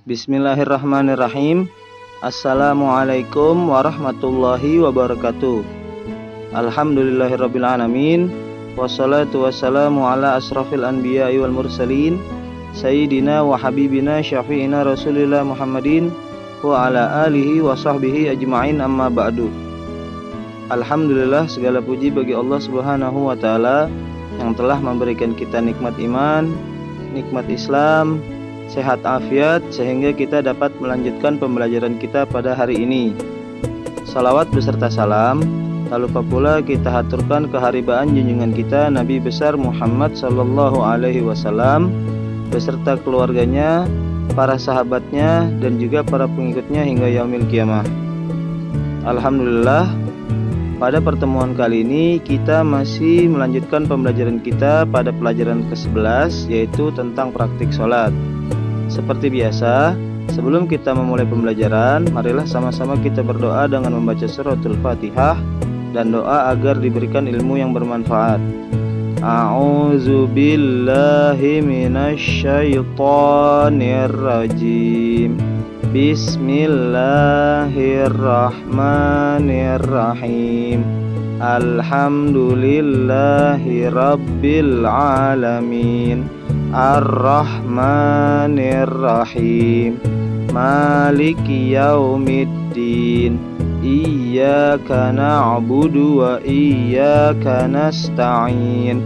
Bismillahirrahmanirrahim. Assalamualaikum warahmatullahi wabarakatuh. Alhamdulillahirrabbilalamin. Wassalatu wassalamu ala asrafil anbiya'i wal mursalin, Sayyidina wa habibina syafi'ina rasulillah Muhammadin wa ala alihi wa sahbihi ajma'in, amma ba'du. Alhamdulillah, segala puji bagi Allah subhanahu wa ta'ala yang telah memberikan kita nikmat iman, nikmat Islam, sehat afiat, sehingga kita dapat melanjutkan pembelajaran kita pada hari ini. Salawat beserta salam tak lupa pula kita haturkan keharibaan junjungan kita Nabi besar Muhammad sallallahu alaihi wasallam beserta keluarganya, para sahabatnya, dan juga para pengikutnya hingga yaumil kiamah. Alhamdulillah, pada pertemuan kali ini kita masih melanjutkan pembelajaran kita pada pelajaran ke-11, yaitu tentang praktik sholat. Seperti biasa, sebelum kita memulai pembelajaran, marilah sama-sama kita berdoa dengan membaca suratul Fatihah dan doa agar diberikan ilmu yang bermanfaat. A'udzu billahi minasyaitonir rajim. Bismillahirrahmanirrahim. Alhamdulillahi rabbil alamin. Ar-Rahmanir-Rahim. Maliki yaumiddin. Iyyaka na'budu wa iyyaka nasta'in.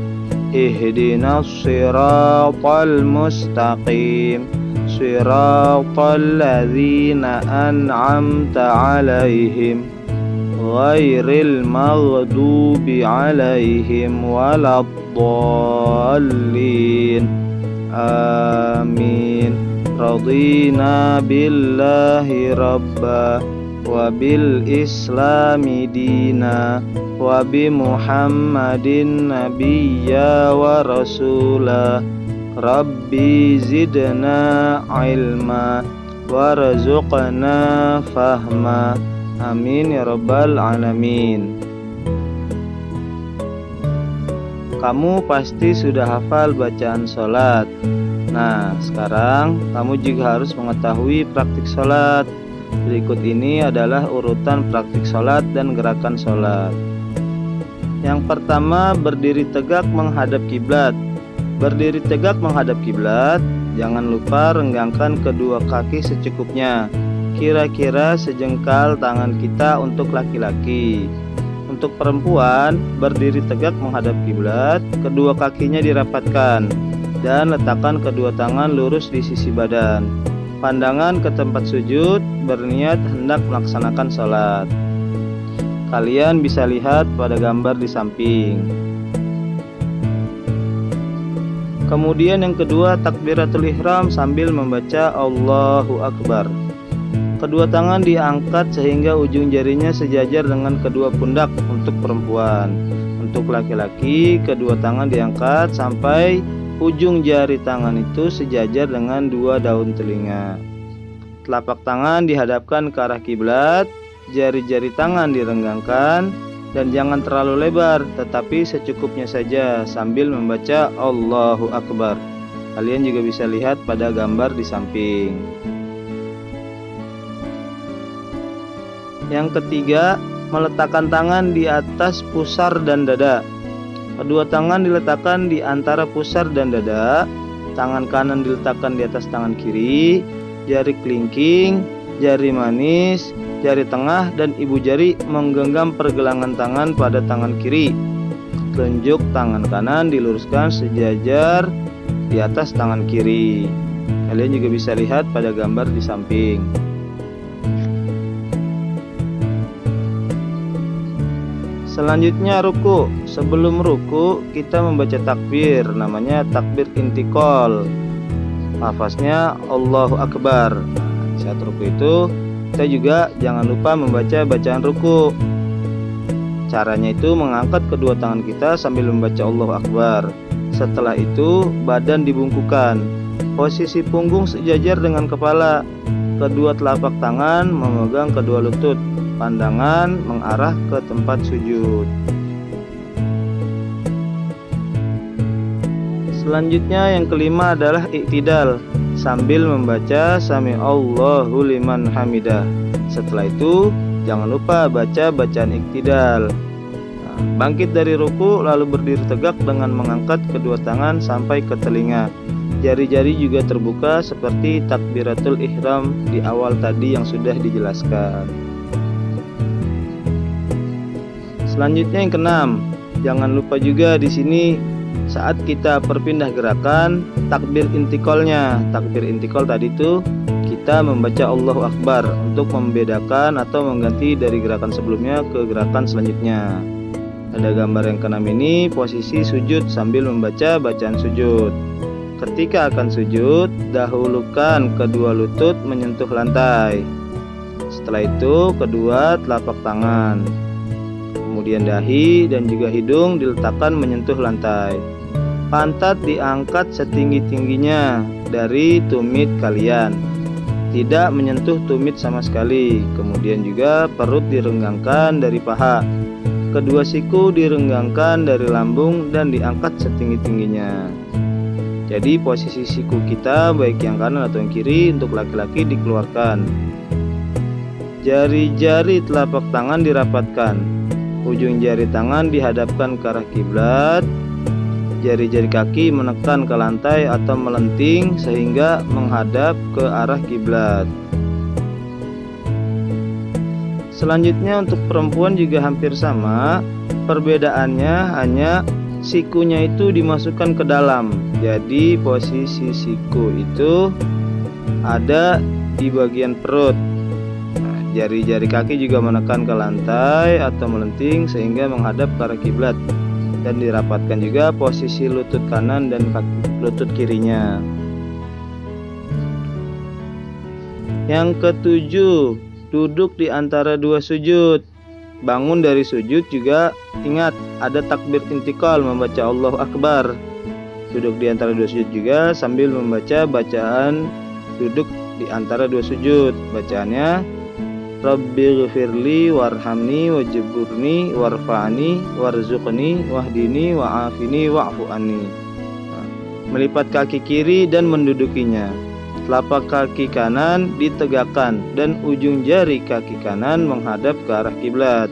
Ihdinas siratal mustaqim. Siratal ladzina an'amta 'alaihim ghairil maghdubi 'alaihim waladdallin. Amin. Radina billahi rabba wa bil islami dina wa bi muhammadin nabiyya wa rasula. Rabbi zidna ilma warzuqna fahma. Amin ya rabbal alamin. Kamu pasti sudah hafal bacaan sholat. Nah, sekarang kamu juga harus mengetahui praktik sholat. Berikut ini adalah urutan praktik sholat dan gerakan sholat. Yang pertama, berdiri tegak menghadap kiblat. Berdiri tegak menghadap kiblat, jangan lupa renggangkan kedua kaki secukupnya, kira-kira sejengkal tangan kita untuk laki-laki. Untuk perempuan, berdiri tegak menghadap kiblat, kedua kakinya dirapatkan dan letakkan kedua tangan lurus di sisi badan. Pandangan ke tempat sujud, berniat hendak melaksanakan sholat. Kalian bisa lihat pada gambar di samping. Kemudian yang kedua, takbiratul ihram sambil membaca Allahu Akbar. Kedua tangan diangkat sehingga ujung jarinya sejajar dengan kedua pundak untuk perempuan. Untuk laki-laki, kedua tangan diangkat sampai ujung jari tangan itu sejajar dengan dua daun telinga. Telapak tangan dihadapkan ke arah kiblat, jari-jari tangan direnggangkan, dan jangan terlalu lebar, tetapi secukupnya saja sambil membaca Allahu Akbar. Kalian juga bisa lihat pada gambar di samping. Yang ketiga, meletakkan tangan di atas pusar dan dada. Kedua tangan diletakkan di antara pusar dan dada. Tangan kanan diletakkan di atas tangan kiri. Jari kelingking, jari manis, jari tengah, dan ibu jari menggenggam pergelangan tangan pada tangan kiri. Telunjuk tangan kanan diluruskan sejajar di atas tangan kiri. Kalian juga bisa lihat pada gambar di samping. Selanjutnya ruku. Sebelum ruku kita membaca takbir, namanya takbir intikal. Lafaznya Allahu Akbar. Saat ruku itu kita juga jangan lupa membaca bacaan ruku. Caranya itu mengangkat kedua tangan kita sambil membaca Allahu Akbar. Setelah itu badan dibungkukan. Posisi punggung sejajar dengan kepala. Kedua telapak tangan memegang kedua lutut. Pandangan mengarah ke tempat sujud. Selanjutnya yang kelima adalah iktidal. sambil membaca Sami Allahu liman hamidah. Setelah itu jangan lupa baca bacaan iktidal. Bangkit dari ruku lalu berdiri tegak dengan mengangkat kedua tangan sampai ke telinga. Jari-jari juga terbuka seperti takbiratul ihram di awal tadi yang sudah dijelaskan. Selanjutnya yang keenam, jangan lupa juga di sini saat kita berpindah gerakan takbir intiqalnya. Takbir intiqal tadi itu kita membaca Allahu Akbar untuk membedakan atau mengganti dari gerakan sebelumnya ke gerakan selanjutnya. Pada gambar yang keenam ini posisi sujud sambil membaca bacaan sujud. Ketika akan sujud, dahulukan kedua lutut menyentuh lantai. Setelah itu kedua telapak tangan, kemudian dahi dan juga hidung diletakkan menyentuh lantai. Pantat diangkat setinggi-tingginya dari tumit kalian, tidak menyentuh tumit sama sekali. Kemudian juga perut direnggangkan dari paha. Kedua siku direnggangkan dari lambung dan diangkat setinggi-tingginya. Jadi posisi siku kita baik yang kanan atau yang kiri untuk laki-laki dikeluarkan. Jari-jari telapak tangan dirapatkan. Ujung jari tangan dihadapkan ke arah kiblat. Jari-jari kaki menekan ke lantai atau melenting sehingga menghadap ke arah kiblat. Selanjutnya untuk perempuan juga hampir sama. Perbedaannya hanya sikunya itu dimasukkan ke dalam. Jadi posisi siku itu ada di bagian perut. Jari-jari kaki juga menekan ke lantai atau melenting sehingga menghadap ke arah kiblat, dan dirapatkan juga posisi lutut kanan dan lutut kirinya. Yang ketujuh, duduk di antara dua sujud. Bangun dari sujud juga ingat ada takbir intiqal membaca Allahu Akbar. Duduk di antara dua sujud juga sambil membaca bacaan duduk di antara dua sujud. Bacaannya Rabbighfirli warhamni wajburni warfa'ni warzuqni wahdini wa'afini wa'fu anni. Melipat kaki kiri dan mendudukinya. Telapak kaki kanan ditegakkan dan ujung jari kaki kanan menghadap ke arah kiblat.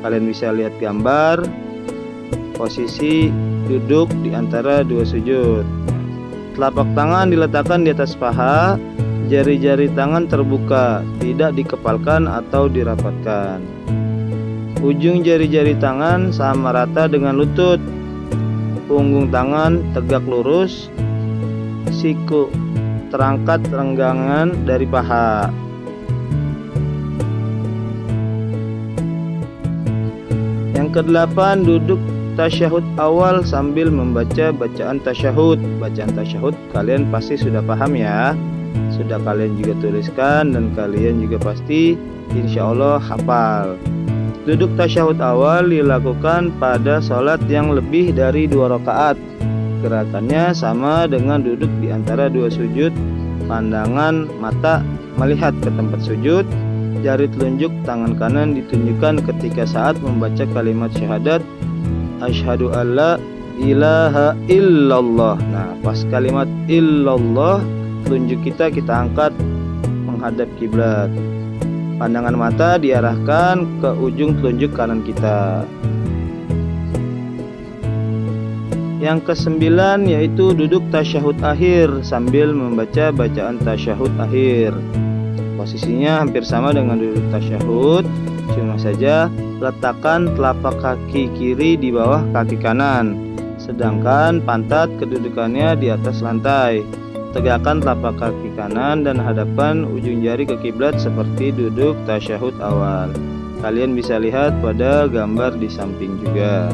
Kalian bisa lihat gambar posisi duduk di antara dua sujud. Telapak tangan diletakkan di atas paha. Jari-jari tangan terbuka, tidak dikepalkan atau dirapatkan. Ujung jari-jari tangan sama rata dengan lutut. Punggung tangan tegak lurus. Siku terangkat renggangan dari paha. Yang kedelapan, duduk tasyahud awal sambil membaca bacaan tasyahud. Bacaan tasyahud kalian pasti sudah paham ya. Sudah kalian juga tuliskan dan kalian juga pasti insya Allah hafal. Duduk tasyahud awal dilakukan pada sholat yang lebih dari 2 rakaat. Gerakannya sama dengan duduk di antara dua sujud. Pandangan mata melihat ke tempat sujud. Jari telunjuk tangan kanan ditunjukkan ketika saat membaca kalimat syahadat asyhadu alla ilaha illallah. Nah, pas kalimat illallah, telunjuk kita angkat menghadap kiblat. Pandangan mata diarahkan ke ujung telunjuk kanan kita. Yang kesembilan yaitu duduk tasyahud akhir sambil membaca bacaan tasyahud akhir. Posisinya hampir sama dengan duduk tasyahud, cuma saja letakkan telapak kaki kiri di bawah kaki kanan, sedangkan pantat kedudukannya di atas lantai. Tegakkan telapak kaki kanan dan hadapkan ujung jari ke kiblat seperti duduk tasyahud awal. Kalian bisa lihat pada gambar di samping juga.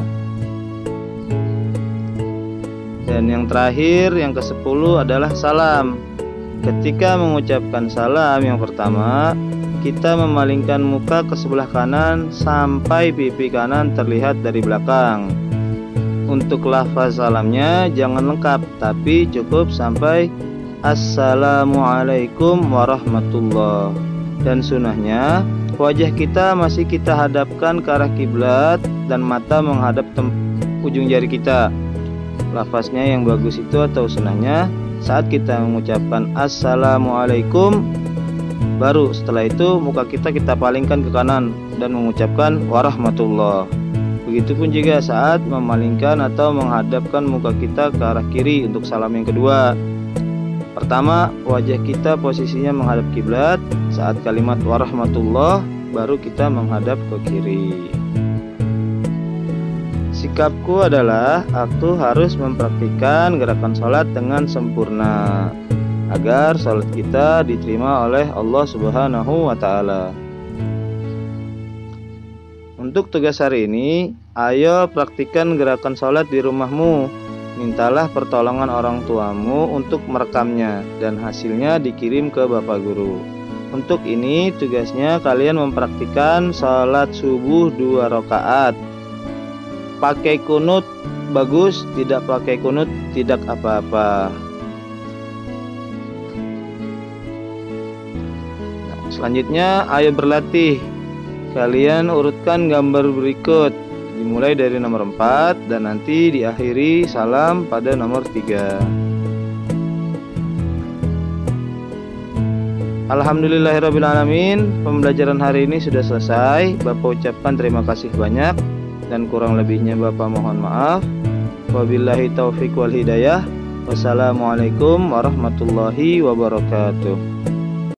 Dan yang terakhir, yang ke-10 adalah salam. Ketika mengucapkan salam yang pertama, kita memalingkan muka ke sebelah kanan sampai pipi kanan terlihat dari belakang. Untuk lafaz salamnya jangan lengkap, tapi cukup sampai Assalamualaikum warahmatullah. Dan sunahnya wajah kita masih kita hadapkan ke arah kiblat dan mata menghadap ujung jari kita. Lafaznya yang bagus itu atau sunahnya saat kita mengucapkan assalamualaikum, baru setelah itu muka kita palingkan ke kanan dan mengucapkan warahmatullah. Begitupun juga saat memalingkan atau menghadapkan muka kita ke arah kiri untuk salam yang kedua. Pertama, wajah kita posisinya menghadap kiblat. Saat kalimat warahmatullah, baru kita menghadap ke kiri. Sikapku adalah aku harus mempraktikkan gerakan sholat dengan sempurna agar sholat kita diterima oleh Allah Subhanahu wa Ta'ala. Untuk tugas hari ini, ayo praktikkan gerakan sholat di rumahmu. Mintalah pertolongan orang tuamu untuk merekamnya dan hasilnya dikirim ke Bapak Guru. Untuk ini tugasnya kalian mempraktikkan sholat subuh 2 rakaat. Pakai kunut bagus, tidak pakai kunut tidak apa-apa. Selanjutnya ayo berlatih. Kalian urutkan gambar berikut, dimulai dari nomor 4 dan nanti diakhiri salam pada nomor 3. Alhamdulillahirrabbilalamin. Pembelajaran hari ini sudah selesai. Bapak ucapkan terima kasih banyak dan kurang lebihnya Bapak mohon maaf. Wabillahi taufiq wal hidayah. Wassalamualaikum warahmatullahi wabarakatuh.